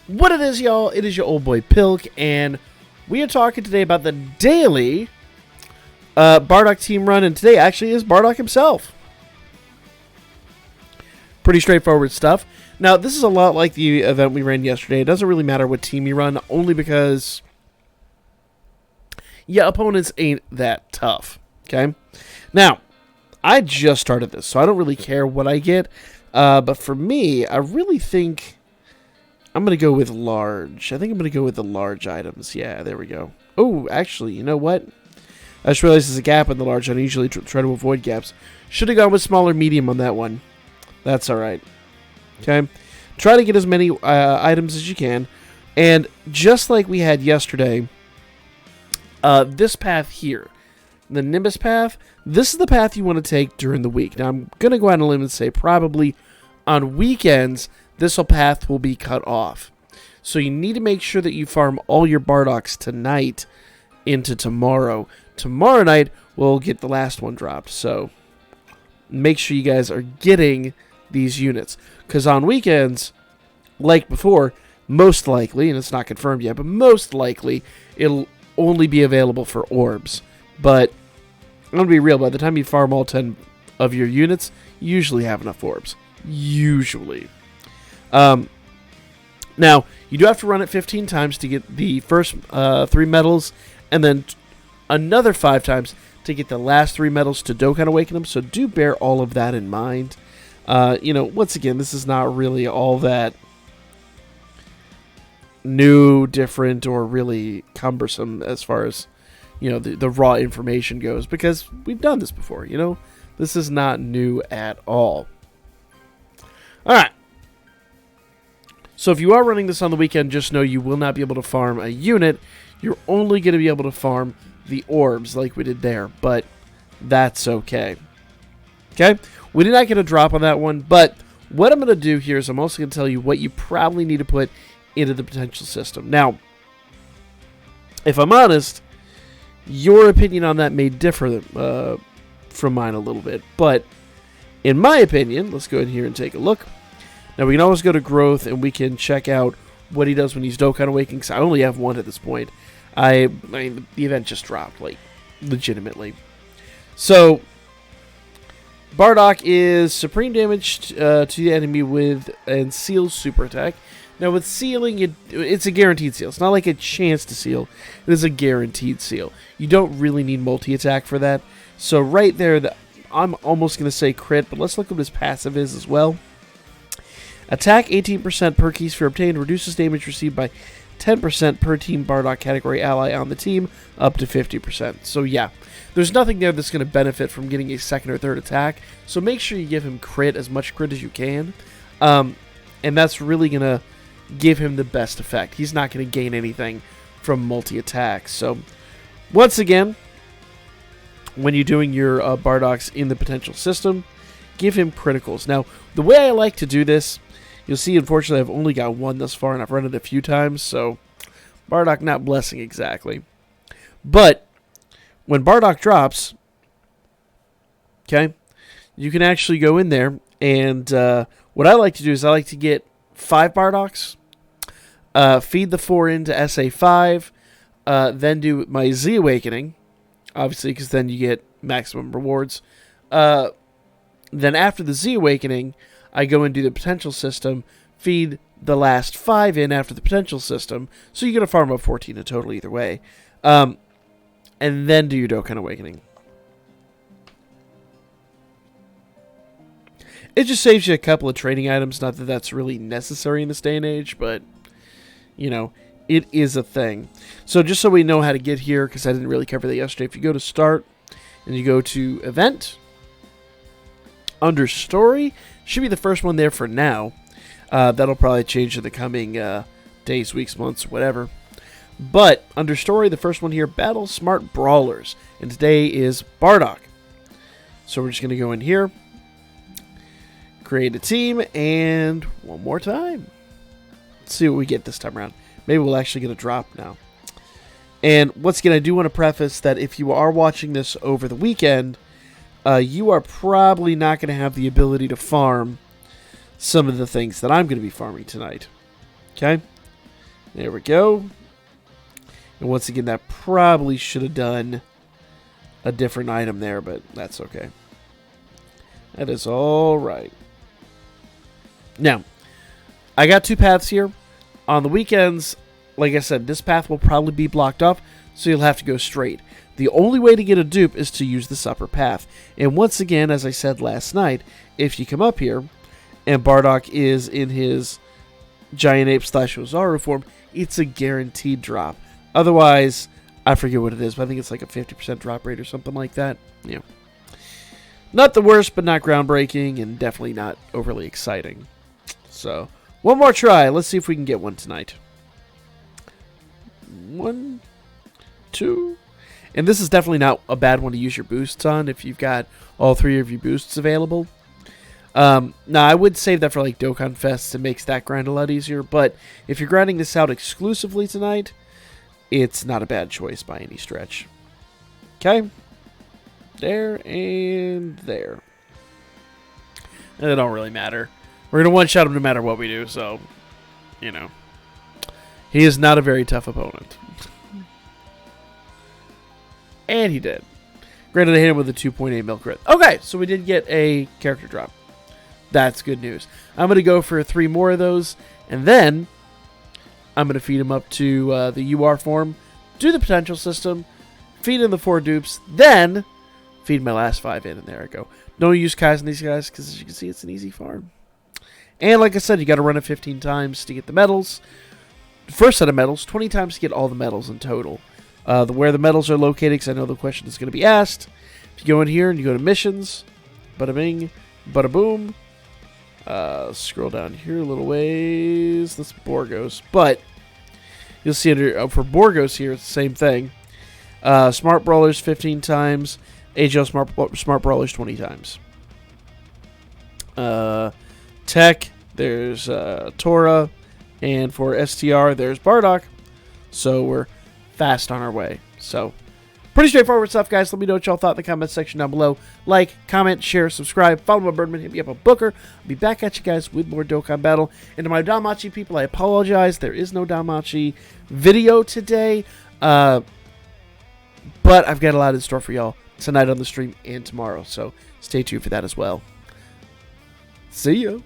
What it is, y'all? It is your old boy Pilk, and we are talking today about the daily Bardock team run, and today actually is Bardock himself. Pretty straightforward stuff. Now, this is a lot like the event we ran yesterday. It doesn't really matter what team you run, only because, yeah, opponents ain't that tough, okay? Now, I just started this, so I don't really care what I get, but for me, I really think I'm going to go with large. I think I'm going to go with the large items. Yeah, there we go. Oh, actually, you know what? I just realized there's a gap in the large. I usually try to avoid gaps. Should have gone with smaller medium on that one. That's all right. Okay? Try to get as many items as you can. And just like we had yesterday, this path here, the Nimbus path, this is the path you want to take during the week. Now, I'm going to go out on a limb and say probably on weekends, this path will be cut off. So you need to make sure that you farm all your Bardocks tonight into tomorrow. Tomorrow night, we'll get the last one dropped. So make sure you guys are getting these units. Because on weekends, like before, most likely, and it's not confirmed yet, but most likely, it'll only be available for orbs. But I'm going to be real, by the time you farm all 10 of your units, you usually have enough orbs. Usually. Now, you do have to run it 15 times to get the first 3 medals, and then another 5 times to get the last 3 medals to Dokkan Awaken them, so do bear all of that in mind. Once again, this is not really all that new, different, or really cumbersome as far as, the raw information goes, because we've done this before, This is not new at all. Alright. So if you are running this on the weekend, just know you will not be able to farm a unit. You're only going to be able to farm the orbs like we did there, but that's okay. Okay? We did not get a drop on that one, but what I'm going to do here is I'm also going to tell you what you probably need to put into the potential system. Now, if I'm honest, your opinion on that may differ from mine a little bit, but in my opinion, let's go in here and take a look. Now, we can always go to growth, and we can check out what he does when he's Dokkan Awakening, because I only have 1 at this point. I mean, the event just dropped, legitimately. So, Bardock is supreme damage to the enemy and seals super attack. Now, with sealing, it's a guaranteed seal. It's not like a chance to seal. It is a guaranteed seal. You don't really need multi-attack for that. So, right there, I'm almost going to say crit, but let's look at what his passive is as well. Attack 18% per key sphere obtained, reduces damage received by 10% per team Bardock category ally on the team, up to 50%. So yeah, there's nothing there that's going to benefit from getting a second or third attack, so make sure you give him crit, as much crit as you can, and that's really going to give him the best effect. He's not going to gain anything from multi-attack. So once again, when you're doing your Bardocks in the potential system, give him criticals. Now, the way I like to do this, you'll see, unfortunately, I've only got 1 thus far, and I've run it a few times, so Bardock not blessing exactly. But when Bardock drops, okay, you can actually go in there, and what I like to do is I like to get 5 Bardocks, feed the 4 into SA5, then do my Z Awakening, obviously, because then you get maximum rewards. Then after the Z Awakening, I go and do the potential system, feed the last 5 in after the potential system, so you're going to farm up 14 in total either way, and then do your Dokkan Awakening. It just saves you a couple of training items, not that that's really necessary in this day and age, but, it is a thing. So just so we know how to get here, because I didn't really cover that yesterday, if you go to Start, and you go to Event, under Story, should be the first one there for now. That'll probably change in the coming days, weeks, months, whatever. But under Story, the first one here, Battle Smart Brawlers. And today is Bardock. So we're just going to go in here, create a team, and one more time. Let's see what we get this time around. Maybe we'll actually get a drop now. And once again, I do want to preface that if you are watching this over the weekend, you are probably not going to have the ability to farm some of the things that I'm going to be farming tonight. Okay? There we go. And once again, that probably should have done a different item there, but that's okay. That is all right. Now, I got 2 paths here. On the weekends, like I said, this path will probably be blocked off, so you'll have to go straight. The only way to get a dupe is to use this upper path. And once again, as I said last night, if you come up here, and Bardock is in his Giant Ape / Ozaru form, it's a guaranteed drop. Otherwise, I forget what it is, but I think it's like a 50% drop rate or something like that. Yeah. Not the worst, but not groundbreaking, and definitely not overly exciting. So, one more try. Let's see if we can get one tonight. 1, 2. And this is definitely not a bad one to use your boosts on if you've got all 3 of your boosts available. Now, I would save that for like Dokkan Fests. It makes that grind a lot easier. But if you're grinding this out exclusively tonight, it's not a bad choice by any stretch. Okay. There and there. And it don't really matter. We're going to one-shot him no matter what we do, so, you know. He is not a very tough opponent. And he did. Granted, I hit him with a 2.8 mil crit. Okay, so we did get a character drop. That's good news. I'm going to go for 3 more of those, and then I'm going to feed him up to the UR form, do the potential system, feed in the 4 dupes, then feed my last 5 in, and there I go. Don't use Kais on these guys, because as you can see, it's an easy farm. And like I said, you got to run it 15 times to get the medals. First set of medals, 20 times to get all the medals in total. Where the medals are located, because I know the question is going to be asked. If you go in here and you go to missions, bada bing, bada boom. Scroll down here a little ways. That's Borgos. But you'll see under for Borgos here, it's the same thing. Smart Brawlers 15 times. AGL Smart Brawlers 20 times. Tech, there's Tora. And for STR, there's Bardock. So we're fast on our way. So pretty straightforward stuff, guys. Let me know what y'all thought in the comment section down below. Like, comment, share, subscribe, follow my Birdman, hit me up on Booker. I'll be back at you guys with more Dokkan Battle. And to my Danmachi people, I apologize. There is no Danmachi video today. But I've got a lot in store for y'all tonight on the stream and tomorrow. So stay tuned for that as well. See ya.